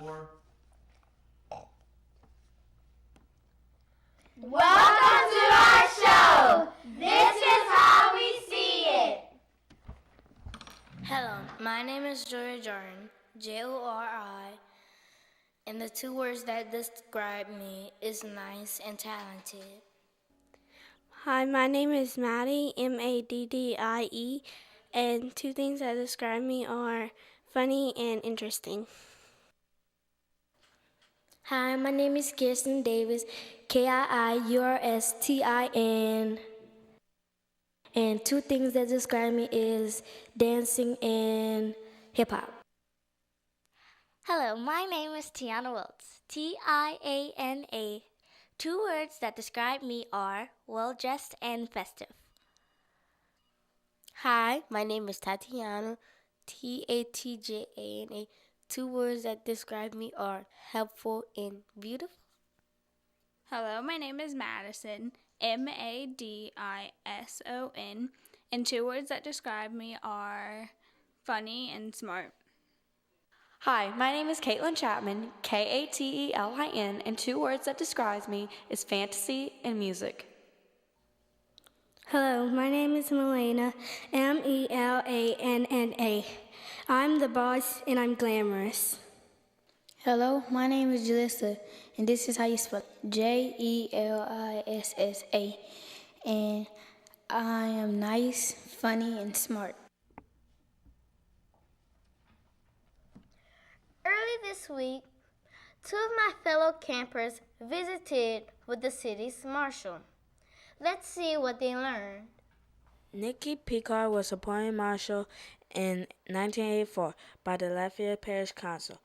Welcome to our show. This is how we see it. Hello, my name is Jory Jordan, Jori, and the two words that describe me is nice and talented. Hi, my name is Maddie, Maddie, and two things that describe me are funny and interesting. Hi, my name is Kirsten Davis, Kiiurstin, and two things that describe me is dancing and hip-hop. Hello, my name is Tiana Wiltz, Tiana. Two words that describe me are well-dressed and festive. Hi, my name is Tatiana, Tatjana. Two words that describe me are helpful and beautiful. Hello, my name is Madison, Madison, and two words that describe me are funny and smart. Hi, my name is Caitlin Chapman, Katelin, and two words that describes me is fantasy and music. Hello, my name is Melana, Melanna. I'm the boss and I'm glamorous. Hello, my name is Jalissa, and this is how you spell it, Jelissa, and I am nice, funny, and smart. Early this week, two of my fellow campers visited with the city's marshal. Let's see what they learned. Nicky Picard was appointed marshal in 1984 by the Lafayette Parish Council.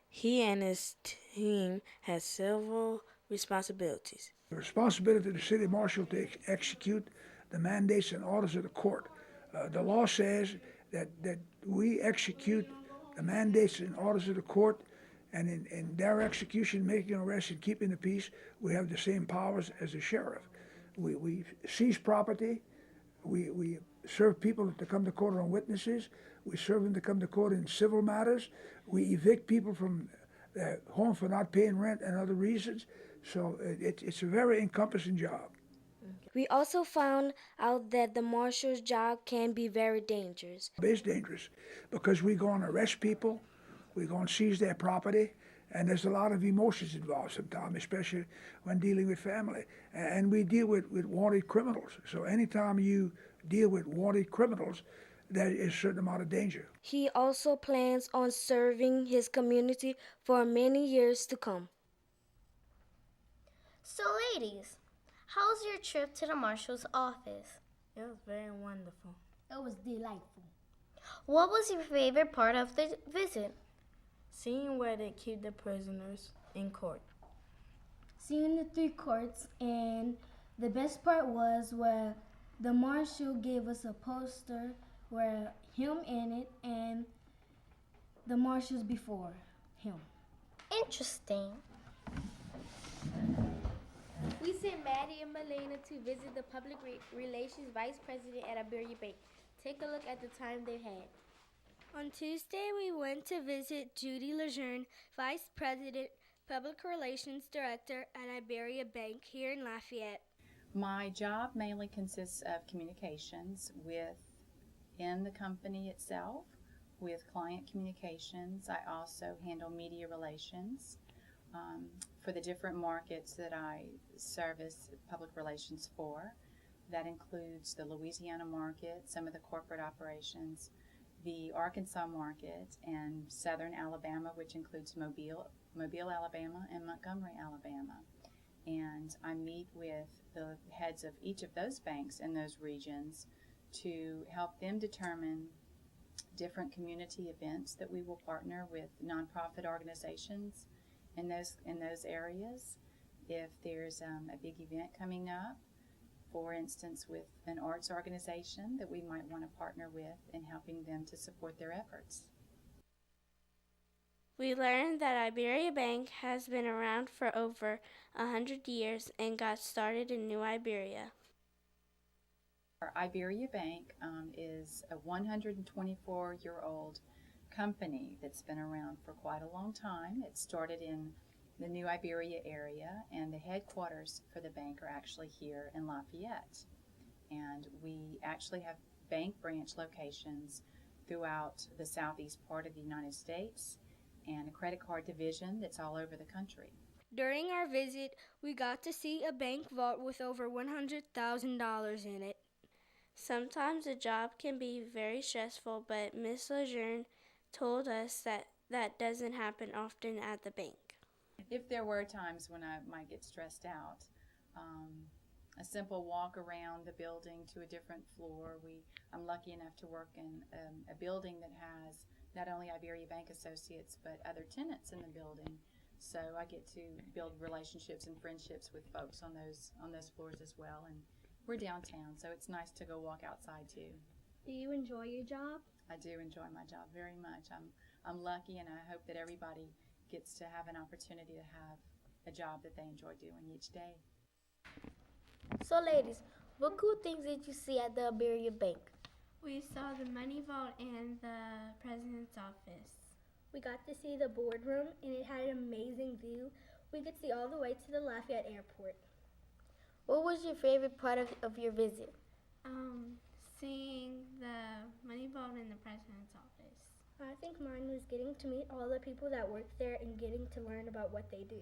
He and his team had several responsibilities. The responsibility of the city marshal to execute the mandates and orders of the court. The law says that we execute the mandates and orders of the court, and in their execution, making arrests and keeping the peace, we have the same powers as the sheriff. We seize property, we serve people to come to court on witnesses, we serve them to come to court in civil matters, we evict people from their home for not paying rent and other reasons. So it's a very encompassing job. We also found out that the marshal's job can be very dangerous. It's dangerous because we go and arrest people, we go and seize their property, and there's a lot of emotions involved sometimes, especially when dealing with family. And we deal with wanted criminals. So anytime you deal with wanted criminals, there is a certain amount of danger. He also plans on serving his community for many years to come. So ladies, how was your trip to the marshal's office? It was very wonderful. It was delightful. What was your favorite part of the visit? Seeing where they keep the prisoners in court. Seeing the three courts, and the best part was where the marshal gave us a poster where him in it and the marshals before him. Interesting. We sent Maddie and Melana to visit the Public Relations Vice President at Iberia Bank. Take a look at the time they had. On Tuesday, we went to visit Judy Lejeune, Vice President, Public Relations Director at Iberia Bank here in Lafayette. My job mainly consists of communications within the company itself, with client communications. I also handle media relations for the different markets that I service public relations for. That includes the Louisiana market, some of the corporate operations, the Arkansas market, and southern Alabama, which includes Mobile, Alabama, and Montgomery, Alabama. And I meet with the heads of each of those banks in those regions to help them determine different community events that we will partner with nonprofit organizations in those areas. If there's a big event coming up, for instance, with an arts organization that we might want to partner with in helping them to support their efforts. We learned that Iberia Bank has been around for over 100 years and got started in New Iberia. Our Iberia Bank is a 124-year-old company that's been around for quite a long time. It started in the New Iberia area, and the headquarters for the bank are actually here in Lafayette. And we actually have bank branch locations throughout the southeast part of the United States and a credit card division that's all over the country. During our visit, we got to see a bank vault with over $100,000 in it. Sometimes the job can be very stressful, but Miss Lejeune told us that doesn't happen often at the bank. If there were times when I might get stressed out, a simple walk around the building to a different floor. I'm lucky enough to work in a building that has not only Iberia Bank Associates but other tenants in the building. So I get to build relationships and friendships with folks on those floors as well. And we're downtown, so it's nice to go walk outside too. Do you enjoy your job? I do enjoy my job very much. I'm lucky, and I hope that everybody gets to have an opportunity to have a job that they enjoy doing each day. So ladies, what cool things did you see at the Iberia Bank? We saw the money vault and the president's office. We got to see the boardroom, and it had an amazing view. We could see all the way to the Lafayette Airport. What was your favorite part of your visit? Seeing the money vault and the president's office. I think mine was getting to meet all the people that work there and getting to learn about what they do.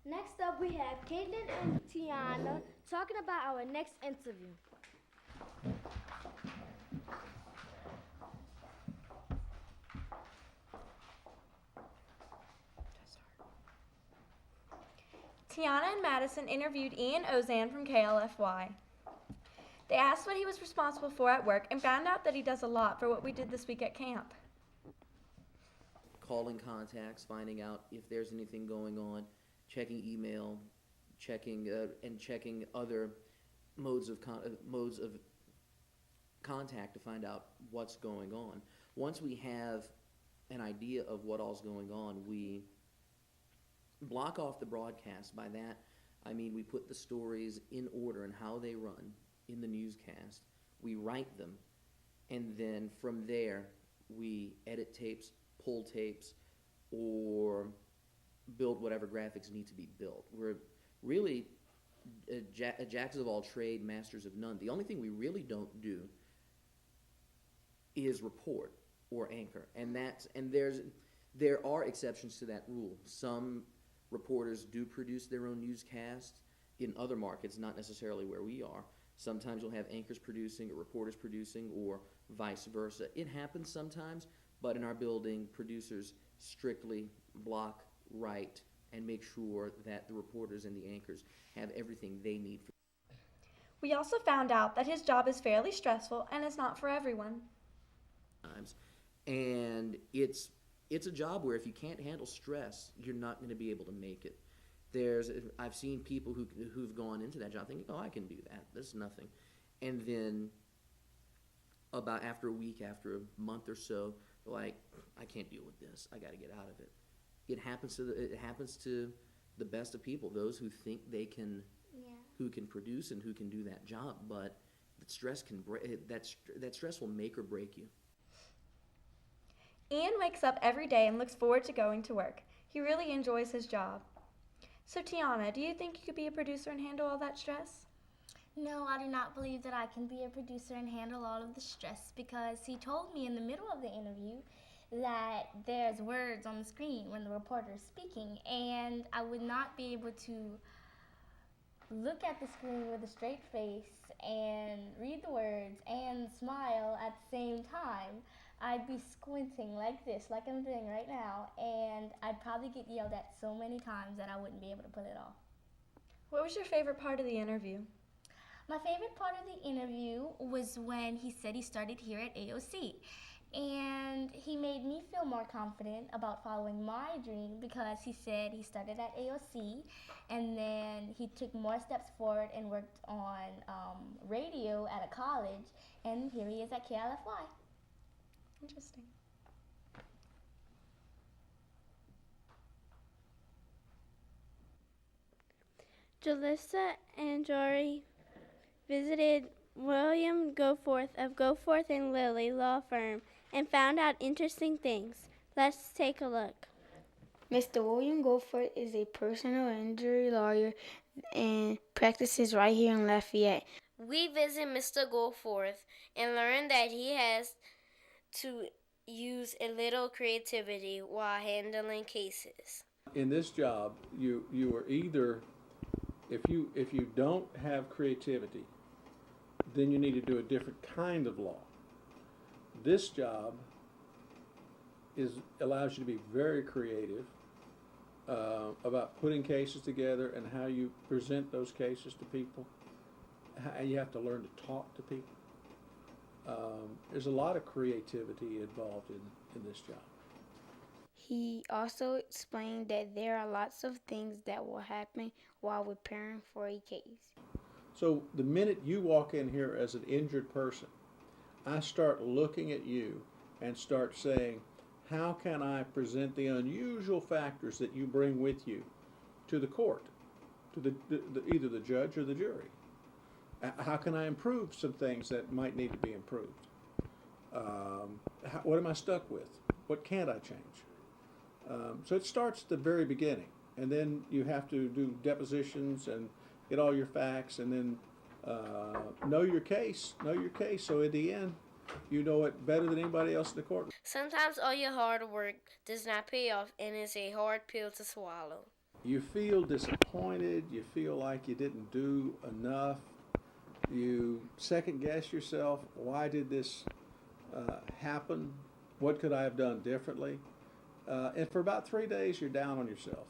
Next up, we have Caitlin and Tiana talking about our next interview. Tiana and Madison interviewed Ian Ozan from KLFY. They asked what he was responsible for at work and found out that he does a lot for what we did this week at camp. Calling contacts, finding out if there's anything going on, checking email, checking other modes of contact to find out what's going on. Once we have an idea of what all's going on, we block off the broadcast. By that, I mean we put the stories in order and how they run in the newscast. We write them, and then from there we edit tapes, pull tapes, or build whatever graphics need to be built. We're really jacks of all trade, masters of none. The only thing we really don't do is report or anchor, and there are exceptions to that rule. Some reporters do produce their own newscasts in other markets, not necessarily where we are. Sometimes you'll have anchors producing or reporters producing, or vice versa. It happens sometimes, but in our building, producers strictly block, write, and make sure that the reporters and the anchors have everything they need. We also found out that his job is fairly stressful and it's not for everyone. And it's a job where if you can't handle stress, you're not going to be able to make it. I've seen people who've gone into that job thinking, oh, I can do that. That's nothing. And then about after a week, after a month or so, they're like, I can't deal with this. I got to get out of it. It happens to the best of people, those who think they can, who can produce and who can do that job. But that stress will make or break you. Ian wakes up every day and looks forward to going to work. He really enjoys his job. So Tiana, do you think you could be a producer and handle all that stress? No, I do not believe that I can be a producer and handle all of the stress, because he told me in the middle of the interview that there's words on the screen when the reporter is speaking, and I would not be able to look at the screen with a straight face and read the words and smile at the same time. I'd be squinting like this, like I'm doing right now, and I'd probably get yelled at so many times that I wouldn't be able to pull it off. What was your favorite part of the interview? My favorite part of the interview was when he said he started here at AOC. And he made me feel more confident about following my dream, because he said he started at AOC and then he took more steps forward and worked on radio at a college, and here he is at KLFY. Interesting. Jalissa and Jory visited William Goforth of Goforth and Lilly Law Firm and found out interesting things. Let's take a look. Mr. William Goforth is a personal injury lawyer and practices right here in Lafayette. We visit Mr. Goforth and learn that he has to use a little creativity while handling cases. In this job, you are either, if you don't have creativity, then you need to do a different kind of law. This job allows you to be very creative about putting cases together and how you present those cases to people. How you have to learn to talk to people. There's a lot of creativity involved in this job. He also explained that there are lots of things that will happen while preparing for a case. So the minute you walk in here as an injured person, I start looking at you and start saying, how can I present the unusual factors that you bring with you to the court, to either the judge or the jury? How can I improve some things that might need to be improved? What am I stuck with? What can't I change? So it starts at the very beginning, and then you have to do depositions and get all your facts, and then know your case. So in the end, you know it better than anybody else in the courtroom. Sometimes all your hard work does not pay off, and it's a hard pill to swallow. You feel disappointed. You feel like you didn't do enough. You second guess yourself. Why did this happen? What could I have done differently? And for about 3 days, you're down on yourself.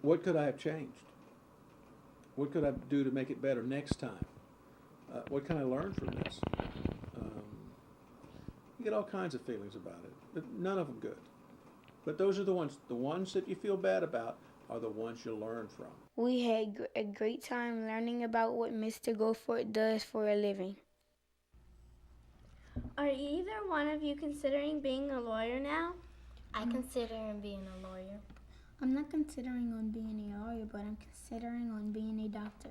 What could I have changed? What could I do to make it better next time? What can I learn from this? You get all kinds of feelings about it, but none of them good. But those are the ones that you feel bad about are the ones you learn from. We had a great time learning about what Mr. Goforth does for a living. Are either one of you considering being a lawyer now? I consider being a lawyer. I'm not considering on being a lawyer, but I'm considering on being a doctor.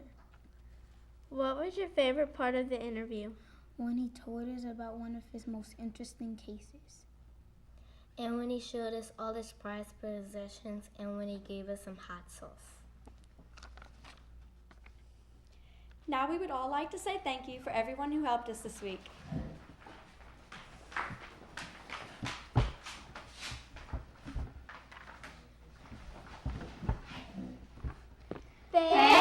What was your favorite part of the interview? When he told us about one of his most interesting cases. And when he showed us all his prized possessions, and when he gave us some hot sauce. Now we would all like to say thank you for everyone who helped us this week. Thank